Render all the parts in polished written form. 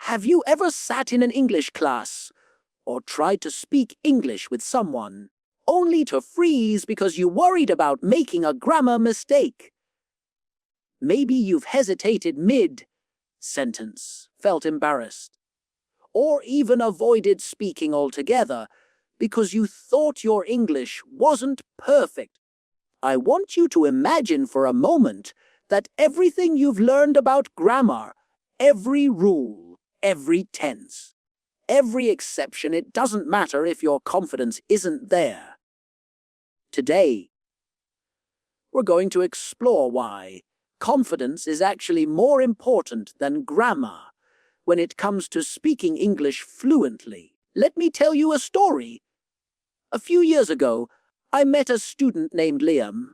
Have you ever sat in an English class or tried to speak English with someone only to freeze because you worried about making a grammar mistake? Maybe you've hesitated mid-sentence, felt embarrassed, or even avoided speaking altogether because you thought your English wasn't perfect. I want you to imagine for a moment that everything you've learned about grammar, every rule, every tense, every exception, it doesn't matter if your confidence isn't there. Today, we're going to explore why confidence is actually more important than grammar when it comes to speaking English fluently. Let me tell you a story. A few years ago, I met a student named Liam.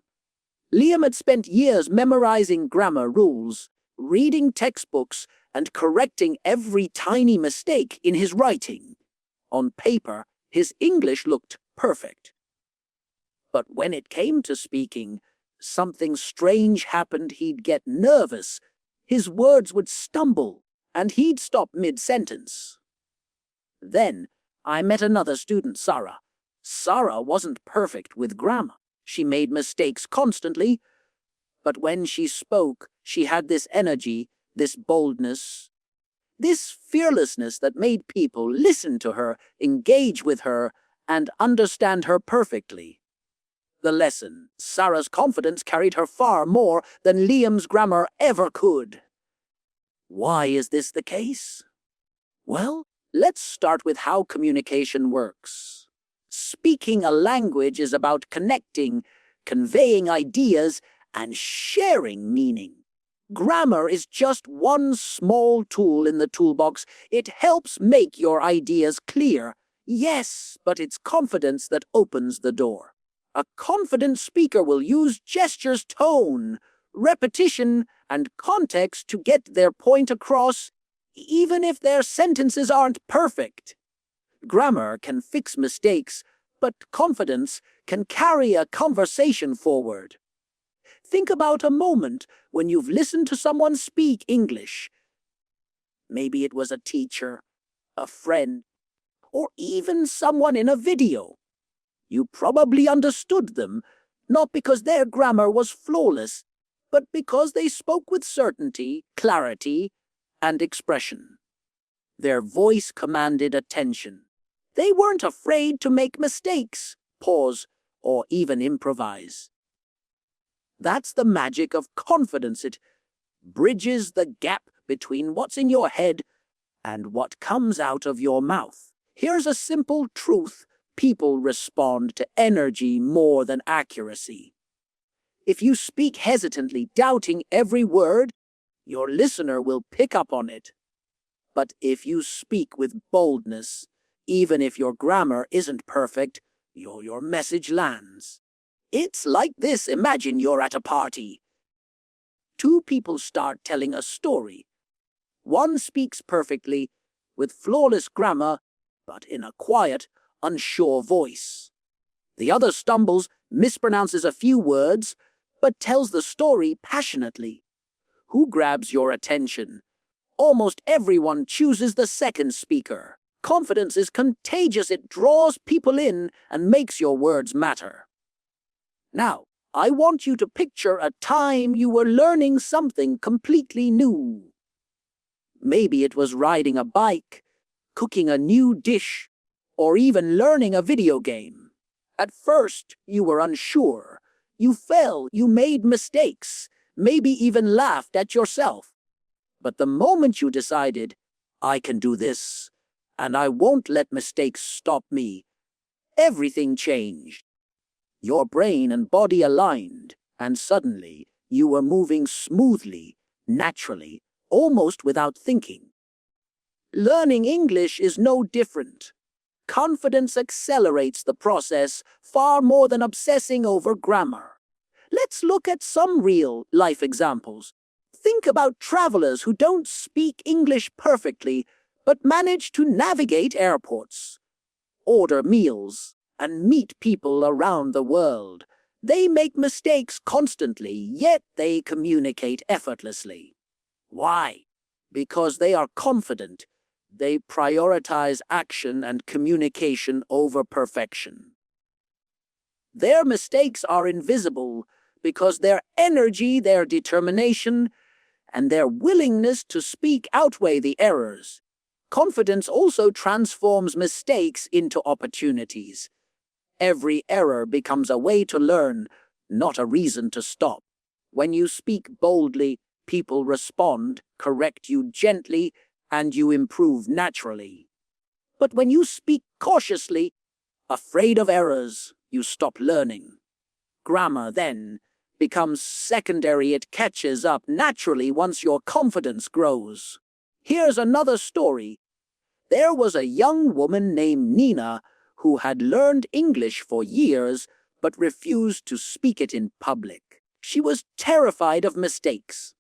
Liam had spent years memorizing grammar rules, reading textbooks, and correcting every tiny mistake in his writing. On paper, his English looked perfect. But when it came to speaking, something strange happened. He'd get nervous, his words would stumble, and he'd stop mid-sentence. Then I met another student, Sarah. Sarah wasn't perfect with grammar. She made mistakes constantly, but when she spoke, she had this energy, this boldness, this fearlessness that made people listen to her, engage with her, and understand her perfectly. The lesson: Sarah's confidence carried her far more than Liam's grammar ever could. Why is this the case? Well, let's start with how communication works. Speaking a language is about connecting, conveying ideas, and sharing meaning. Grammar is just one small tool in the toolbox. It helps make your ideas clear. Yes, but it's confidence that opens the door. A confident speaker will use gestures, tone, repetition, and context to get their point across, even if their sentences aren't perfect. Grammar can fix mistakes, but confidence can carry a conversation forward. Think about a moment when you've listened to someone speak English. Maybe it was a teacher, a friend, or even someone in a video. You probably understood them, not because their grammar was flawless, but because they spoke with certainty, clarity, and expression. Their voice commanded attention. They weren't afraid to make mistakes, pause, or even improvise. That's the magic of confidence. It bridges the gap between what's in your head and what comes out of your mouth. Here's a simple truth: people respond to energy more than accuracy. If you speak hesitantly, doubting every word, your listener will pick up on it. But if you speak with boldness, even if your grammar isn't perfect, your message lands. It's like this. Imagine you're at a party. Two people start telling a story. One speaks perfectly, with flawless grammar, but in a quiet, unsure voice. The other stumbles, mispronounces a few words, but tells the story passionately. Who grabs your attention? Almost everyone chooses the second speaker. Confidence is contagious. It draws people in and makes your words matter. Now, I want you to picture a time you were learning something completely new. Maybe it was riding a bike, cooking a new dish, or even learning a video game. At first, you were unsure. You fell, you made mistakes, maybe even laughed at yourself. But the moment you decided, I can do this, and I won't let mistakes stop me, everything changed. Your brain and body aligned, and suddenly you were moving smoothly, naturally, almost without thinking. Learning English is no different. Confidence accelerates the process far more than obsessing over grammar. Let's look at some real-life examples. Think about travelers who don't speak English perfectly, but manage to navigate airports, order meals, and meet people around the world. They make mistakes constantly, yet they communicate effortlessly. Why? Because they are confident. They prioritize action and communication over perfection. Their mistakes are invisible because their energy, their determination, and their willingness to speak outweigh the errors. Confidence also transforms mistakes into opportunities. Every error becomes a way to learn, not a reason to stop. When you speak boldly, people respond, correct you gently, and you improve naturally. But when you speak cautiously, afraid of errors, you stop learning. Grammar, then, becomes secondary. It catches up naturally once your confidence grows. Here's another story. There was a young woman named Nina who had learned English for years but refused to speak it in public. She was terrified of mistakes.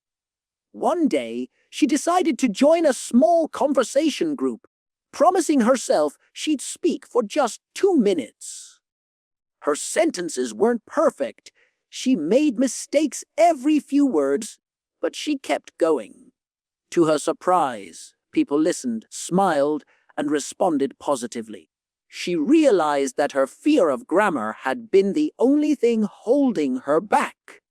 One day, she decided to join a small conversation group, promising herself she'd speak for just 2 minutes. Her sentences weren't perfect. She made mistakes every few words, but she kept going. To her surprise, people listened, smiled, and responded positively. She realized that her fear of grammar had been the only thing holding her back.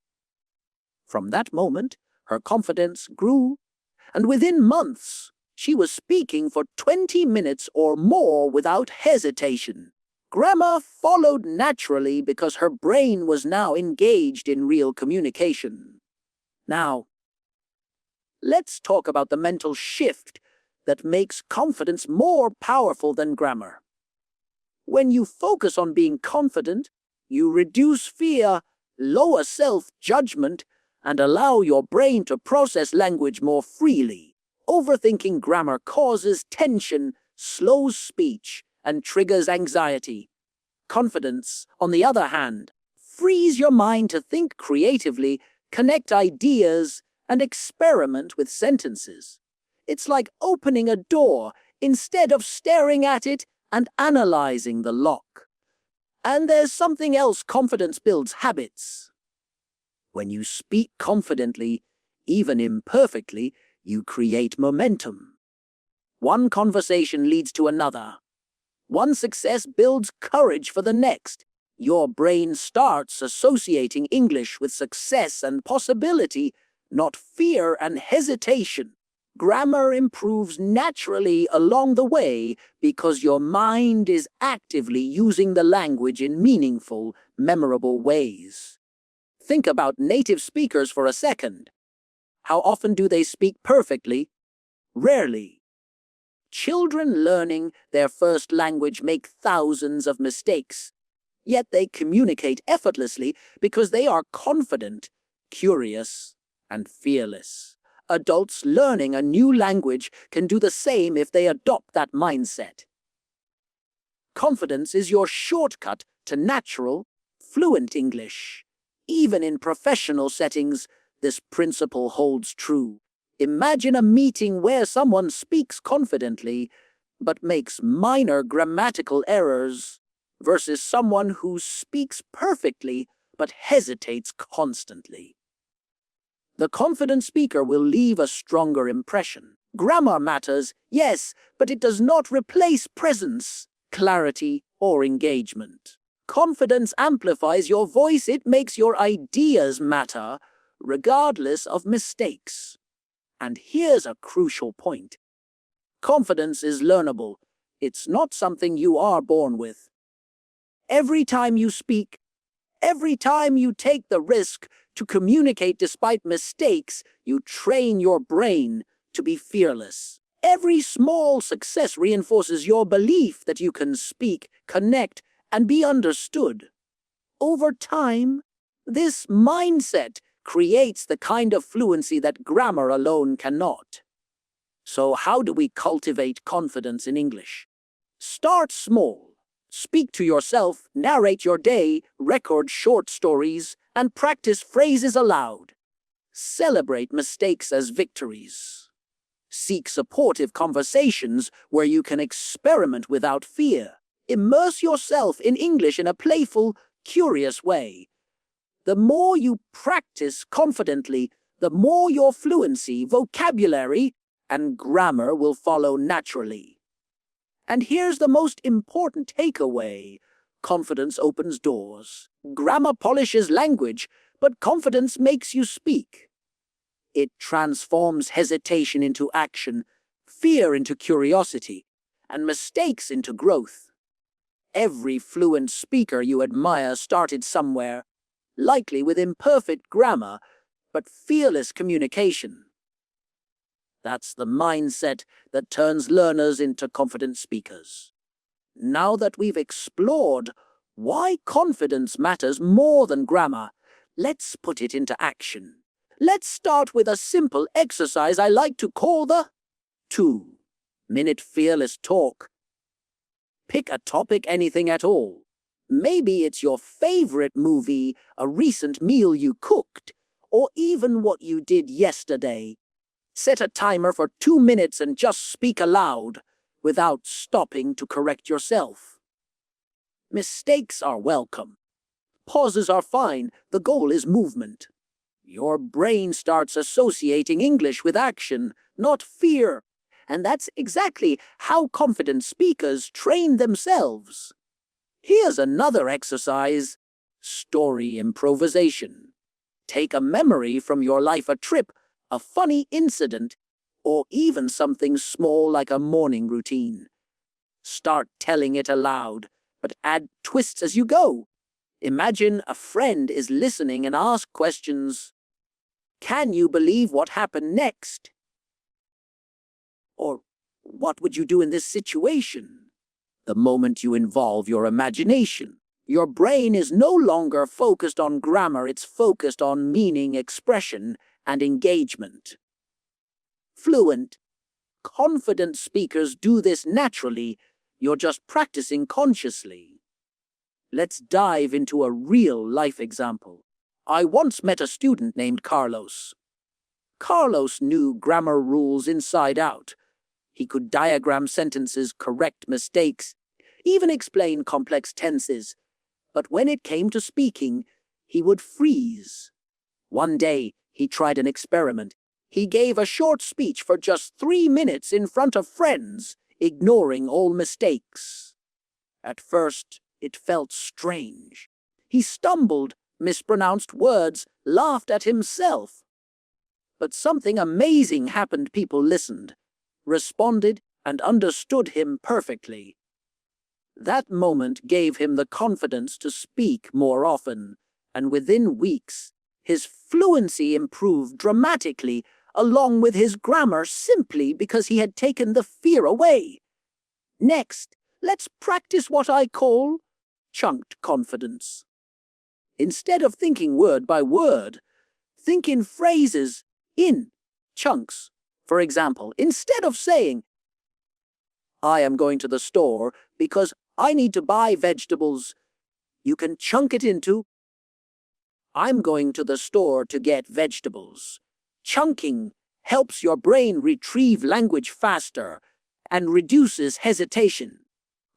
From that moment, her confidence grew, and within months, she was speaking for 20 minutes or more without hesitation. Grammar followed naturally because her brain was now engaged in real communication. Now, let's talk about the mental shift that makes confidence more powerful than grammar. When you focus on being confident, you reduce fear, lower self-judgment, and allow your brain to process language more freely. Overthinking grammar causes tension, slows speech, and triggers anxiety. Confidence, on the other hand, frees your mind to think creatively, connect ideas, and experiment with sentences. It's like opening a door instead of staring at it and analyzing the lock. And there's something else. Confidence builds habits. When you speak confidently, even imperfectly, you create momentum. One conversation leads to another. One success builds courage for the next. Your brain starts associating English with success and possibility, not fear and hesitation. Grammar improves naturally along the way because your mind is actively using the language in meaningful, memorable ways. Think about native speakers for a second. How often do they speak perfectly? Rarely. Children learning their first language make thousands of mistakes, yet they communicate effortlessly because they are confident, curious, and fearless. Adults learning a new language can do the same if they adopt that mindset. Confidence is your shortcut to natural, fluent English. Even in professional settings, this principle holds true. Imagine a meeting where someone speaks confidently but makes minor grammatical errors versus someone who speaks perfectly but hesitates constantly. The confident speaker will leave a stronger impression. Grammar matters, yes, but it does not replace presence, clarity, or engagement. Confidence amplifies your voice. It makes your ideas matter, regardless of mistakes. And here's a crucial point. Confidence is learnable. It's not something you are born with. Every time you speak, every time you take the risk to communicate despite mistakes, you train your brain to be fearless. Every small success reinforces your belief that you can speak, connect, and be understood. Over time, this mindset creates the kind of fluency that grammar alone cannot. So how do we cultivate confidence in English? Start small. Speak to yourself, narrate your day, record short stories, and practice phrases aloud. Celebrate mistakes as victories. Seek supportive conversations where you can experiment without fear. Immerse yourself in English in a playful, curious way. The more you practice confidently, the more your fluency, vocabulary, and grammar will follow naturally. And here's the most important takeaway. Confidence opens doors. Grammar polishes language, but confidence makes you speak. It transforms hesitation into action, fear into curiosity, and mistakes into growth. Every fluent speaker you admire started somewhere, likely with imperfect grammar, but fearless communication. That's the mindset that turns learners into confident speakers. Now that we've explored why confidence matters more than grammar, let's put it into action. Let's start with a simple exercise I like to call the 2-minute fearless talk. Pick a topic, anything at all. Maybe it's your favorite movie, a recent meal you cooked, or even what you did yesterday. Set a timer for 2 minutes and just speak aloud, without stopping to correct yourself. Mistakes are welcome. Pauses are fine. The goal is movement. Your brain starts associating English with action, not fear. And that's exactly how confident speakers train themselves. Here's another exercise: story improvisation. Take a memory from your life, a trip, a funny incident, or even something small like a morning routine. Start telling it aloud, but add twists as you go. Imagine a friend is listening and ask questions. Can you believe what happened next? Or, what would you do in this situation? The moment you involve your imagination, your brain is no longer focused on grammar, it's focused on meaning, expression, and engagement. Fluent, confident speakers do this naturally. You're just practicing consciously. Let's dive into a real-life example. I once met a student named Carlos. Carlos knew grammar rules inside out. He could diagram sentences, correct mistakes, even explain complex tenses. But when it came to speaking, he would freeze. One day, he tried an experiment. He gave a short speech for just 3 minutes in front of friends, ignoring all mistakes. At first, it felt strange. He stumbled, mispronounced words, laughed at himself. But something amazing happened. People listened, responded, and understood him perfectly. That moment gave him the confidence to speak more often, and within weeks, his fluency improved dramatically, along with his grammar, simply because he had taken the fear away. Next, let's practice what I call chunked confidence. Instead of thinking word by word, think in phrases, in chunks. For example, instead of saying, I am going to the store because I need to buy vegetables, you can chunk it into, I'm going to the store to get vegetables. Chunking helps your brain retrieve language faster and reduces hesitation.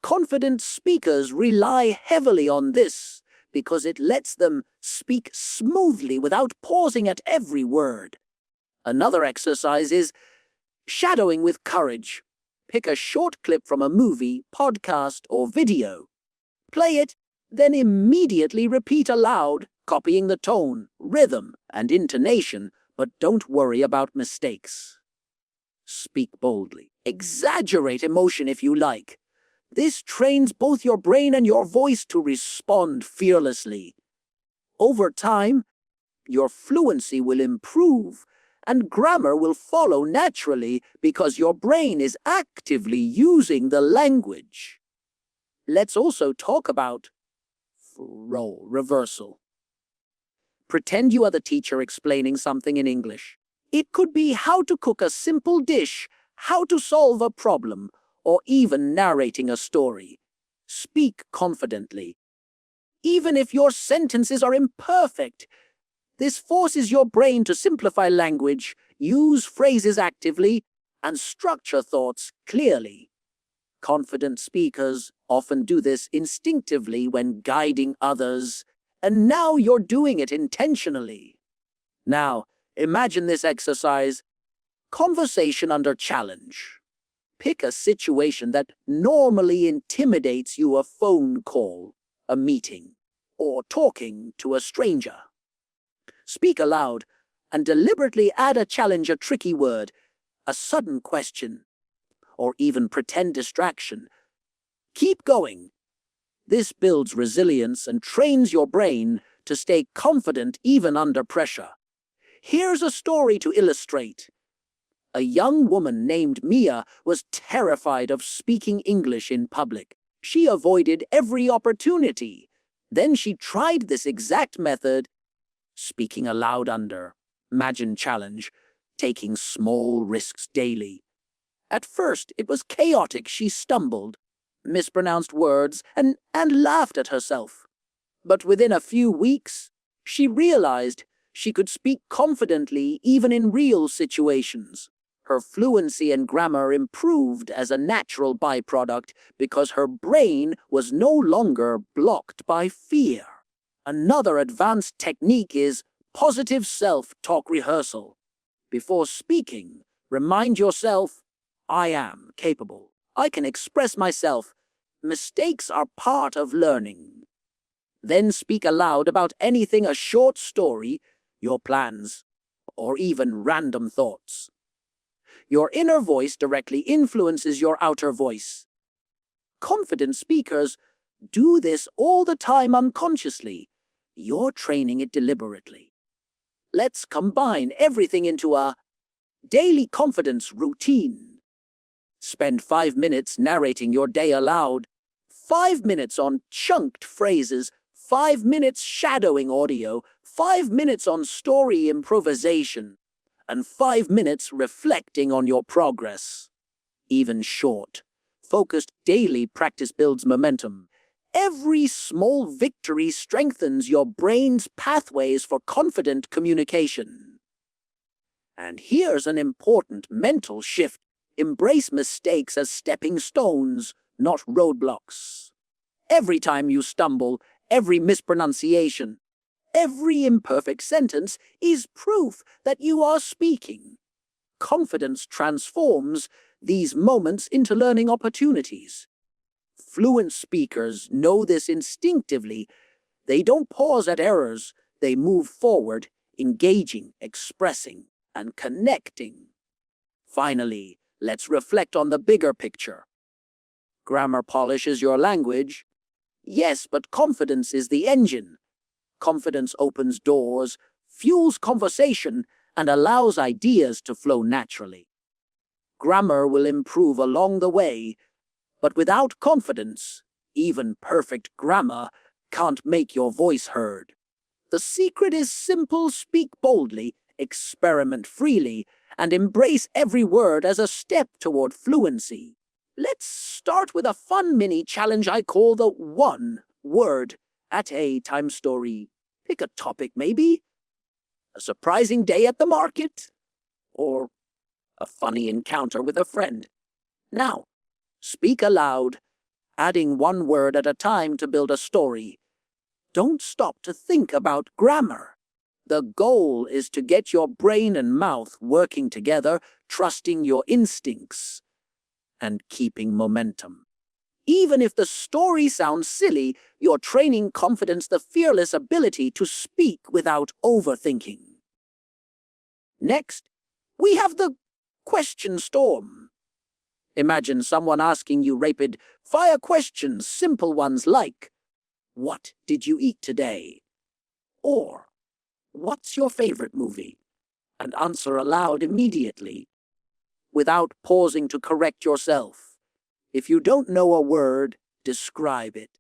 Confident speakers rely heavily on this because it lets them speak smoothly without pausing at every word. Another exercise is shadowing with courage. Pick a short clip from a movie, podcast, or video. Play it, then immediately repeat aloud, copying the tone, rhythm, and intonation, but don't worry about mistakes. Speak boldly. Exaggerate emotion if you like. This trains both your brain and your voice to respond fearlessly. Over time, your fluency will improve, and grammar will follow naturally because your brain is actively using the language. Let's also talk about role reversal. Pretend you are the teacher explaining something in English. It could be how to cook a simple dish, how to solve a problem, or even narrating a story. Speak confidently. Even if your sentences are imperfect, this forces your brain to simplify language, use phrases actively, and structure thoughts clearly. Confident speakers often do this instinctively when guiding others, and now you're doing it intentionally. Now, imagine this exercise. Conversation under challenge. Pick a situation that normally intimidates you: a phone call, a meeting, or talking to a stranger. Speak aloud and deliberately add a challenge, a tricky word, a sudden question, or even pretend distraction. Keep going. This builds resilience and trains your brain to stay confident even under pressure. Here's a story to illustrate. A young woman named Mia was terrified of speaking English in public. She avoided every opportunity. Then she tried this exact method, speaking aloud under Imagine challenge, taking small risks daily. At first, it was chaotic. She stumbled, mispronounced words, and laughed at herself. But within a few weeks, she realized she could speak confidently even in real situations. Her fluency and grammar improved as a natural byproduct because her brain was no longer blocked by fear. Another advanced technique is positive self-talk rehearsal. Before speaking, remind yourself, I am capable. I can express myself. Mistakes are part of learning. Then speak aloud about anything: a short story, your plans, or even random thoughts. Your inner voice directly influences your outer voice. Confident speakers do this all the time unconsciously. You're training it deliberately. Let's combine everything into a daily confidence routine. Spend 5 minutes narrating your day aloud, 5 minutes on chunked phrases, 5 minutes shadowing audio, 5 minutes on story improvisation, and 5 minutes reflecting on your progress. Even short, focused daily practice builds momentum. Every small victory strengthens your brain's pathways for confident communication. And here's an important mental shift. Embrace mistakes as stepping stones, not roadblocks. Every time you stumble, every mispronunciation, every imperfect sentence is proof that you are speaking. Confidence transforms these moments into learning opportunities. Fluent speakers know this instinctively. They don't pause at errors. They move forward, engaging, expressing, and connecting. Finally, let's reflect on the bigger picture. Grammar polishes your language. Yes, but confidence is the engine. Confidence opens doors, fuels conversation, and allows ideas to flow naturally. Grammar will improve along the way, but without confidence, even perfect grammar can't make your voice heard. The secret is simple: speak boldly, experiment freely, and embrace every word as a step toward fluency. Let's start with a fun mini challenge I call the 1 word at a time story. Pick a topic, maybe a surprising day at the market, or a funny encounter with a friend. Now, speak aloud, adding 1 word at a time to build a story. Don't stop to think about grammar. The goal is to get your brain and mouth working together, trusting your instincts, and keeping momentum. Even if the story sounds silly, you're training confidence, the fearless ability to speak without overthinking. Next, we have the question storm. Imagine someone asking you rapid-fire questions, simple ones like, what did you eat today? Or, what's your favorite movie? And answer aloud immediately, without pausing to correct yourself. If you don't know a word, describe it.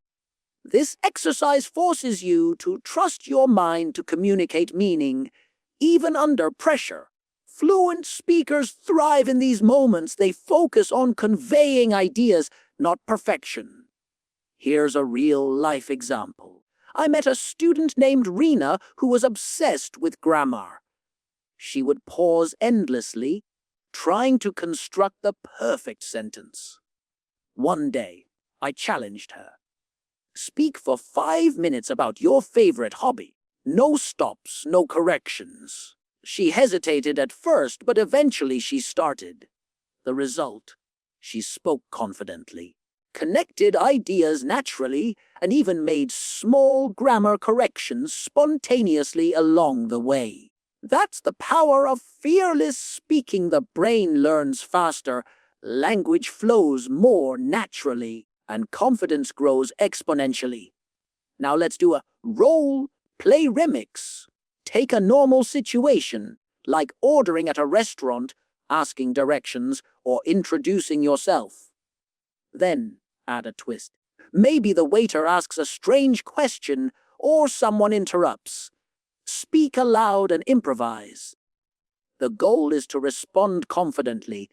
This exercise forces you to trust your mind to communicate meaning, even under pressure. Fluent speakers thrive in these moments. They focus on conveying ideas, not perfection. Here's a real-life example. I met a student named Rena who was obsessed with grammar. She would pause endlessly, trying to construct the perfect sentence. One day, I challenged her. Speak for 5 minutes about your favorite hobby. No stops, no corrections. She hesitated at first, but eventually she started. The result? She spoke confidently, connected ideas naturally, and even made small grammar corrections spontaneously along the way. That's the power of fearless speaking. The brain learns faster, language flows more naturally, and confidence grows exponentially. Now let's do a role-play remix. Take a normal situation, like ordering at a restaurant, asking directions, or introducing yourself. Then add a twist. Maybe the waiter asks a strange question, or someone interrupts. Speak aloud and improvise. The goal is to respond confidently,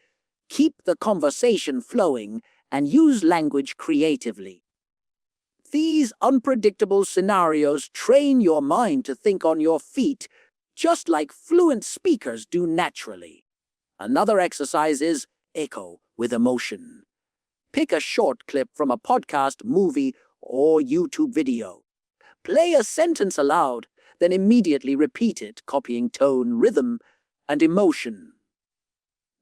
keep the conversation flowing, and use language creatively. These unpredictable scenarios train your mind to think on your feet, just like fluent speakers do naturally. Another exercise is echo with emotion. Pick a short clip from a podcast, movie, or YouTube video. Play a sentence aloud, then immediately repeat it, copying tone, rhythm, and emotion.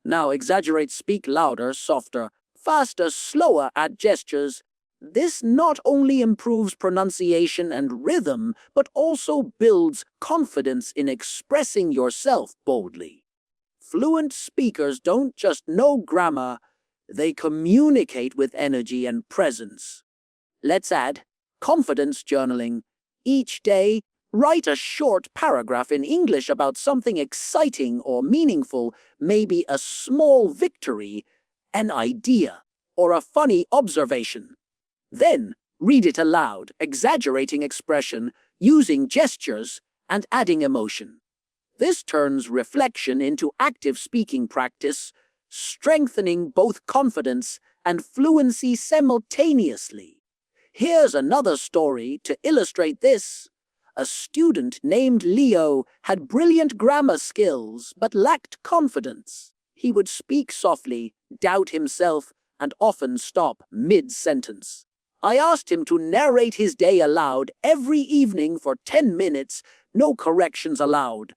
Now exaggerate, speak louder, softer, faster, slower, add gestures. This not only improves pronunciation and rhythm, but also builds confidence in expressing yourself boldly. Fluent speakers don't just know grammar, they communicate with energy and presence. Let's add confidence journaling. Each day, write a short paragraph in English about something exciting or meaningful, maybe a small victory, an idea, or a funny observation. Then, read it aloud, exaggerating expression, using gestures, and adding emotion. This turns reflection into active speaking practice, strengthening both confidence and fluency simultaneously. Here's another story to illustrate this. A student named Leo had brilliant grammar skills but lacked confidence. He would speak softly, doubt himself, and often stop mid-sentence. I asked him to narrate his day aloud every evening for 10 minutes, no corrections allowed.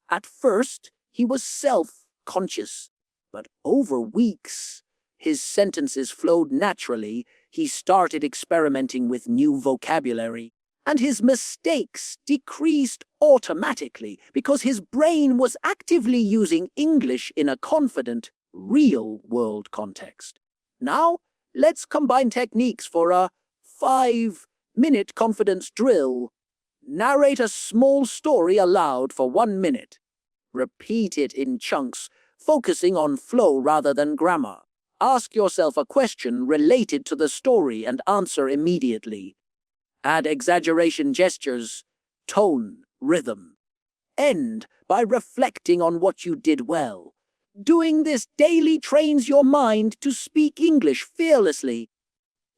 At first, he was self-conscious, but over weeks, his sentences flowed naturally. He started experimenting with new vocabulary, and his mistakes decreased automatically because his brain was actively using English in a confident, real-world context. Now, let's combine techniques for a 5-minute confidence drill. Narrate a small story aloud for 1 minute. Repeat it in chunks, focusing on flow rather than grammar. Ask yourself a question related to the story and answer immediately. Add exaggeration gestures, tone, rhythm. End by reflecting on what you did well. Doing this daily trains your mind to speak English fearlessly,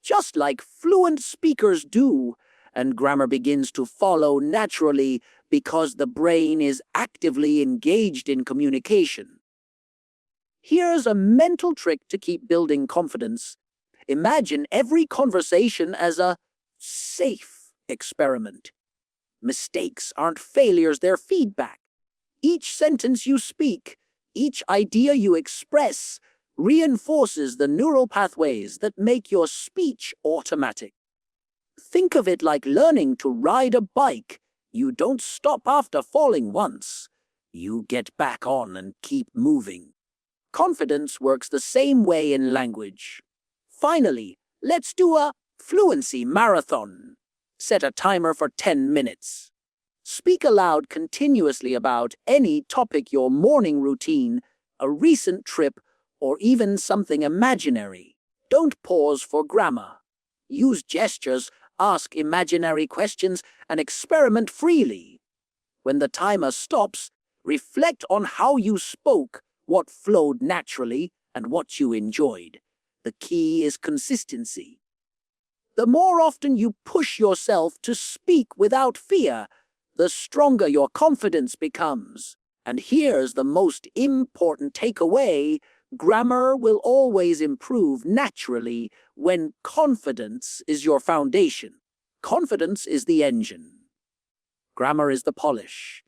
just like fluent speakers do, and grammar begins to follow naturally because the brain is actively engaged in communication. Here's a mental trick to keep building confidence. Imagine every conversation as a safe experiment. Mistakes aren't failures, they're feedback. Each sentence you speak, each idea you express, reinforces the neural pathways that make your speech automatic. Think of it like learning to ride a bike. You don't stop after falling once. You get back on and keep moving. Confidence works the same way in language. Finally, let's do a fluency marathon. Set a timer for 10 minutes. Speak aloud continuously about any topic, your morning routine, a recent trip, or even something imaginary. Don't pause for grammar. Use gestures, ask imaginary questions, and experiment freely. When the timer stops, reflect on how you spoke, what flowed naturally, and what you enjoyed. The key is consistency. The more often you push yourself to speak without fear, the stronger your confidence becomes. And here's the most important takeaway: grammar will always improve naturally when confidence is your foundation. Confidence is the engine. Grammar is the polish.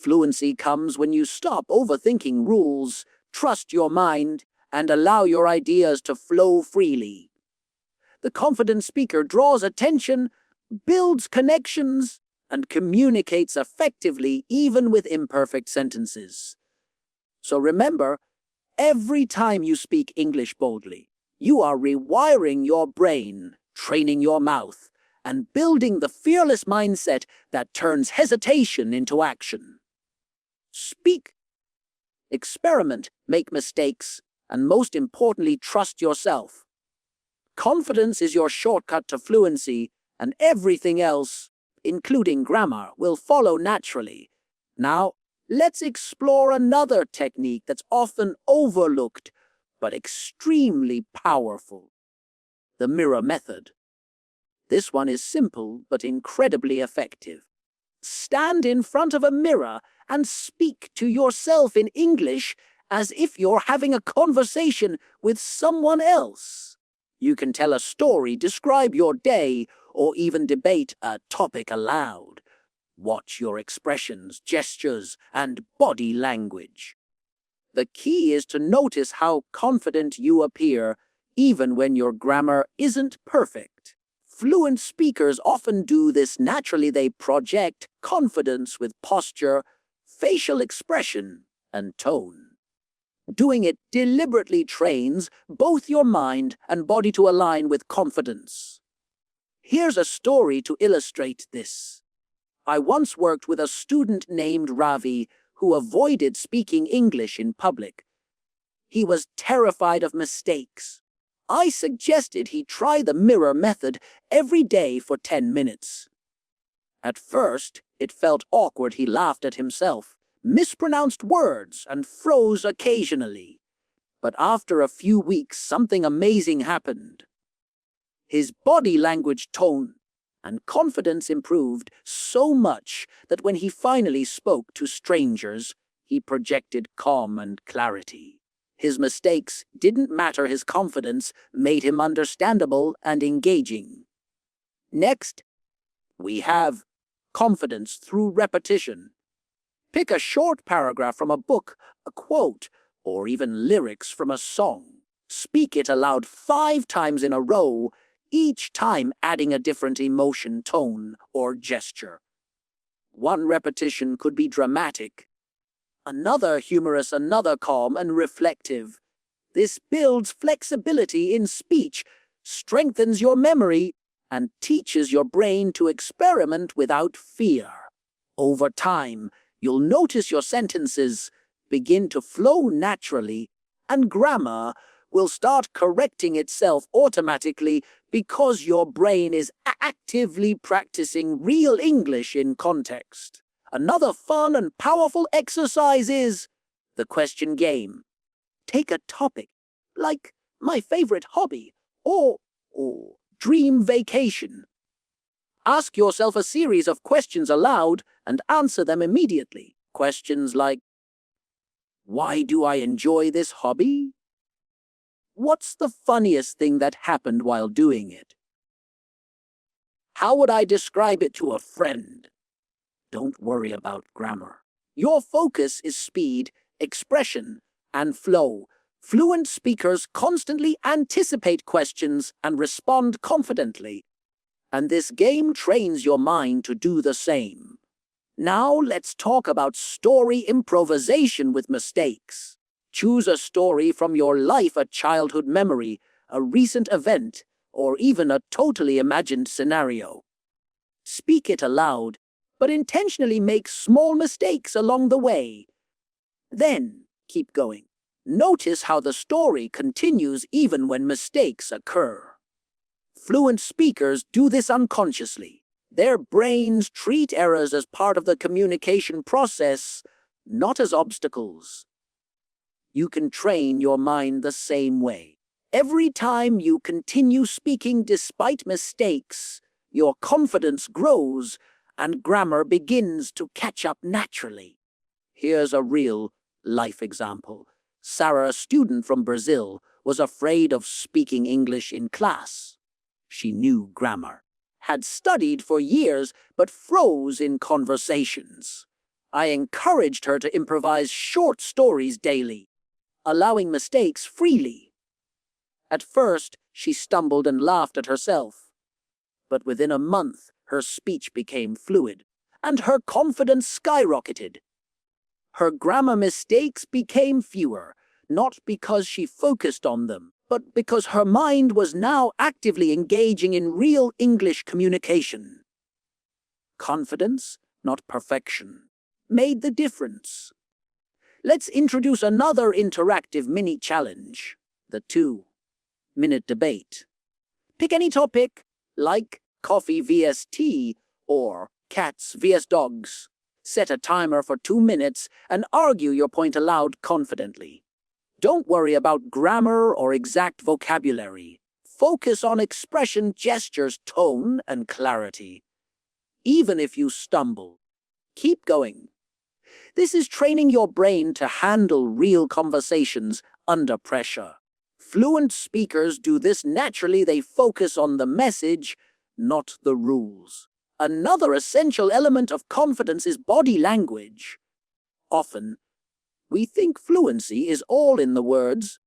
Fluency comes when you stop overthinking rules, trust your mind, and allow your ideas to flow freely. The confident speaker draws attention, builds connections, and communicates effectively even with imperfect sentences. So remember, every time you speak English boldly, you are rewiring your brain, training your mouth, and building the fearless mindset that turns hesitation into action. Speak, experiment, make mistakes, and most importantly, trust yourself. Confidence is your shortcut to fluency, and everything else, including grammar, will follow naturally. Now, let's explore another technique that's often overlooked, but extremely powerful: the mirror method. This one is simple, but incredibly effective. Stand in front of a mirror and speak to yourself in English as if you're having a conversation with someone else. You can tell a story, describe your day, or even debate a topic aloud. Watch your expressions, gestures, and body language. The key is to notice how confident you appear, even when your grammar isn't perfect. Fluent speakers often do this naturally. They project confidence with posture, facial expression, and tone. Doing it deliberately trains both your mind and body to align with confidence. Here's a story to illustrate this. I once worked with a student named Ravi who avoided speaking English in public. He was terrified of mistakes. I suggested he try the mirror method every day for 10 minutes. At first, it felt awkward. He laughed at himself, mispronounced words, and froze occasionally. But after a few weeks, something amazing happened. His body language, tone, and confidence improved so much that when he finally spoke to strangers, he projected calm and clarity. His mistakes didn't matter. His confidence made him understandable and engaging. Next, we have confidence through repetition. Pick a short paragraph from a book, a quote, or even lyrics from a song. Speak it aloud 5 times in a row, each time adding a different emotion, tone, or gesture. One repetition could be dramatic, another humorous, another calm and reflective. This builds flexibility in speech, strengthens your memory, and teaches your brain to experiment without fear. Over time, you'll notice your sentences begin to flow naturally, and grammar will start correcting itself automatically because your brain is actively practicing real English in context. Another fun and powerful exercise is the question game. Take a topic, like my favorite hobby, or dream vacation. Ask yourself a series of questions aloud and answer them immediately. Questions like, why do I enjoy this hobby? What's the funniest thing that happened while doing it? How would I describe it to a friend? Don't worry about grammar. Your focus is speed, expression, and flow. Fluent speakers constantly anticipate questions and respond confidently, and this game trains your mind to do the same. Now let's talk about story improvisation with mistakes. Choose a story from your life, a childhood memory, a recent event, or even a totally imagined scenario. Speak it aloud, but intentionally make small mistakes along the way. Then keep going. Notice how the story continues even when mistakes occur. Fluent speakers do this unconsciously. Their brains treat errors as part of the communication process, not as obstacles. You can train your mind the same way. Every time you continue speaking despite mistakes, your confidence grows and grammar begins to catch up naturally. Here's a real-life example. Sarah, a student from Brazil, was afraid of speaking English in class. She knew grammar, had studied for years, but froze in conversations. I encouraged her to improvise short stories daily, allowing mistakes freely. At first, she stumbled and laughed at herself. But within a month, her speech became fluid, and her confidence skyrocketed. Her grammar mistakes became fewer, not because she focused on them, but because her mind was now actively engaging in real English communication. Confidence, not perfection, made the difference. Let's introduce another interactive mini-challenge, the 2-minute debate. Pick any topic, like coffee vs tea or cats vs dogs. Set a timer for 2 minutes and argue your point aloud confidently. Don't worry about grammar or exact vocabulary. Focus on expression, gestures, tone, and clarity. Even if you stumble, keep going. This is training your brain to handle real conversations under pressure. Fluent speakers do this naturally. They focus on the message, not the rules. Another essential element of confidence is body language. Often, we think fluency is all in the words,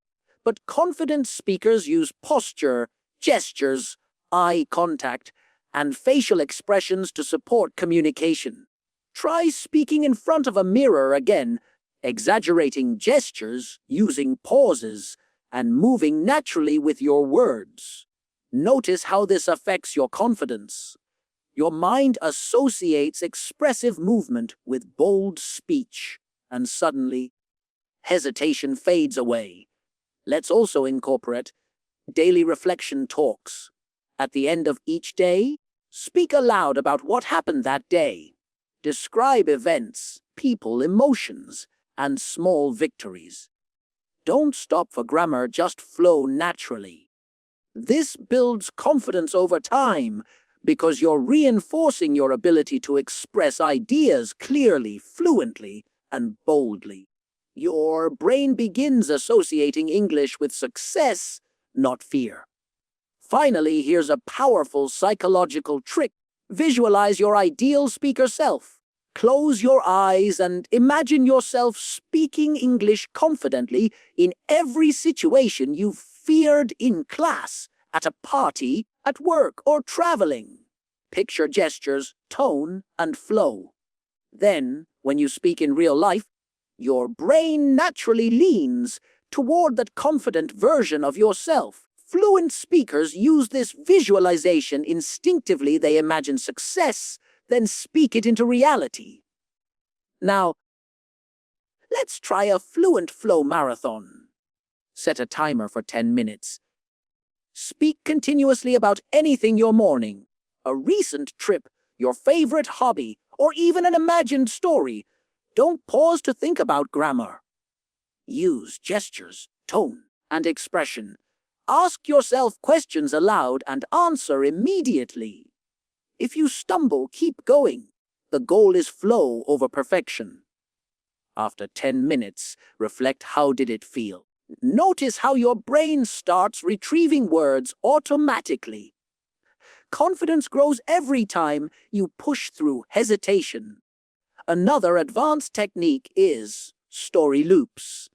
but confident speakers use posture, gestures, eye contact, and facial expressions to support communication. Try speaking in front of a mirror again, exaggerating gestures, using pauses, and moving naturally with your words. Notice how this affects your confidence. Your mind associates expressive movement with bold speech, and suddenly, hesitation fades away. Let's also incorporate daily reflection talks. At the end of each day, speak aloud about what happened that day. Describe events, people, emotions, and small victories. Don't stop for grammar, just flow naturally. This builds confidence over time because you're reinforcing your ability to express ideas clearly, fluently, and boldly. Your brain begins associating English with success, not fear. Finally, here's a powerful psychological trick. Visualize your ideal speaker self. Close your eyes and imagine yourself speaking English confidently in every situation you've feared in class, at a party, at work, or traveling. Picture gestures, tone, and flow. Then, when you speak in real life, your brain naturally leans toward that confident version of yourself. Fluent speakers use this visualization instinctively. They imagine success, then speak it into reality. Now, let's try a fluent flow marathon. Set a timer for 10 minutes. Speak continuously about anything you're mourning, a recent trip, your favorite hobby, or even an imagined story. Don't pause to think about grammar. Use gestures, tone, and expression. Ask yourself questions aloud and answer immediately. If you stumble, keep going. The goal is flow over perfection. After 10 minutes, reflect, how did it feel? Notice how your brain starts retrieving words automatically. Confidence grows every time you push through hesitation. Another advanced technique is story loops.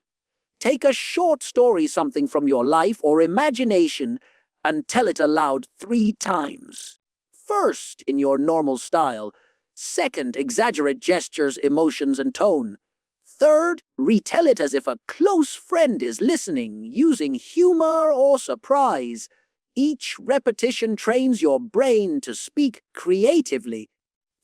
Take a short story, something from your life or imagination, and tell it aloud 3 times. First, in your normal style. Second, exaggerate gestures, emotions, and tone. Third, retell it as if a close friend is listening, using humor or surprise. Each repetition trains your brain to speak creatively.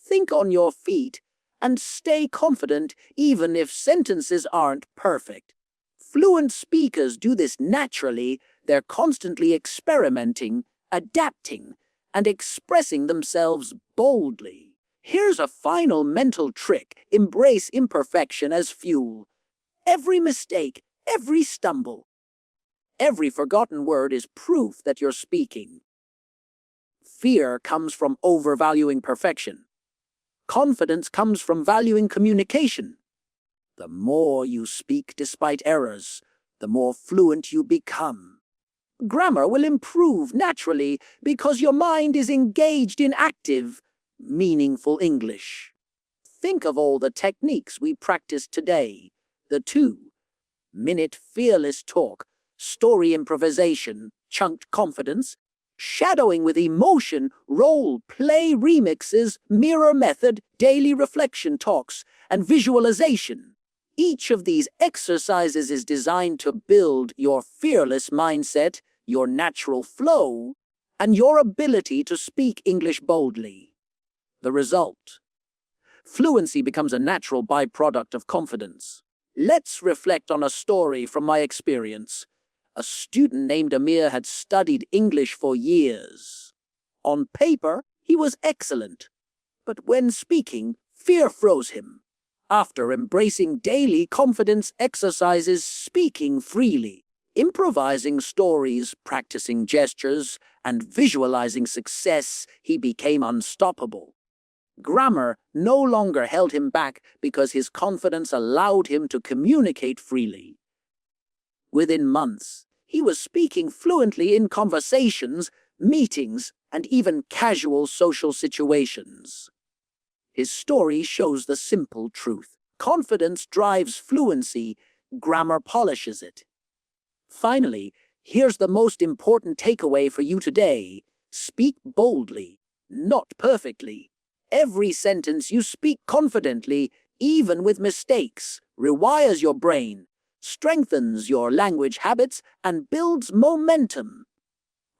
Think on your feet and stay confident even if sentences aren't perfect. Fluent speakers do this naturally. They're constantly experimenting, adapting, and expressing themselves boldly. Here's a final mental trick. Embrace imperfection as fuel. Every mistake, every stumble, every forgotten word is proof that you're speaking. Fear comes from overvaluing perfection. Confidence comes from valuing communication. The more you speak despite errors, the more fluent you become. Grammar will improve naturally because your mind is engaged in active, meaningful English. Think of all the techniques we practice today. The 2-minute fearless talk, story improvisation, chunked confidence, shadowing with emotion, role play remixes, mirror method, daily reflection talks, and visualization. Each of these exercises is designed to build your fearless mindset, your natural flow, and your ability to speak English boldly. The result: fluency becomes a natural byproduct of confidence. Let's reflect on a story from my experience. A student named Amir had studied English for years. On paper, he was excellent, but when speaking, fear froze him. After embracing daily confidence exercises, speaking freely, improvising stories, practicing gestures, and visualizing success, he became unstoppable. Grammar no longer held him back because his confidence allowed him to communicate freely. Within months, he was speaking fluently in conversations, meetings, and even casual social situations. His story shows the simple truth: confidence drives fluency, grammar polishes it. Finally, here's the most important takeaway for you today: speak boldly, not perfectly. Every sentence you speak confidently, even with mistakes, rewires your brain, strengthens your language habits, and builds momentum.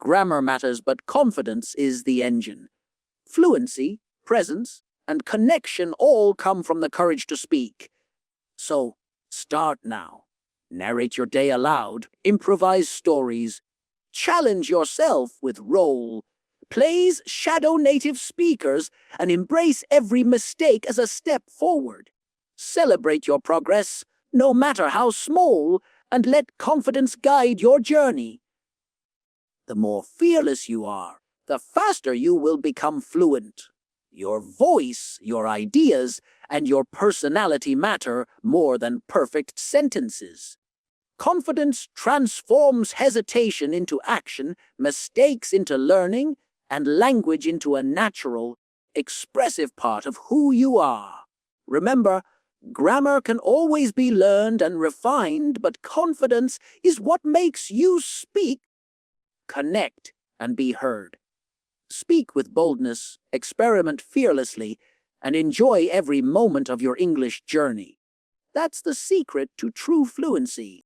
Grammar matters, but confidence is the engine. Fluency, presence, and connection all come from the courage to speak. So, start now. Narrate your day aloud, improvise stories, challenge yourself with role plays, shadow native speakers, and embrace every mistake as a step forward. Celebrate your progress, no matter how small, and let confidence guide your journey. The more fearless you are, the faster you will become fluent. Your voice, your ideas, and your personality matter more than perfect sentences. Confidence transforms hesitation into action, mistakes into learning, and language into a natural, expressive part of who you are. Remember, grammar can always be learned and refined, but confidence is what makes you speak, connect, and be heard. Speak with boldness, experiment fearlessly, and enjoy every moment of your English journey. That's the secret to true fluency.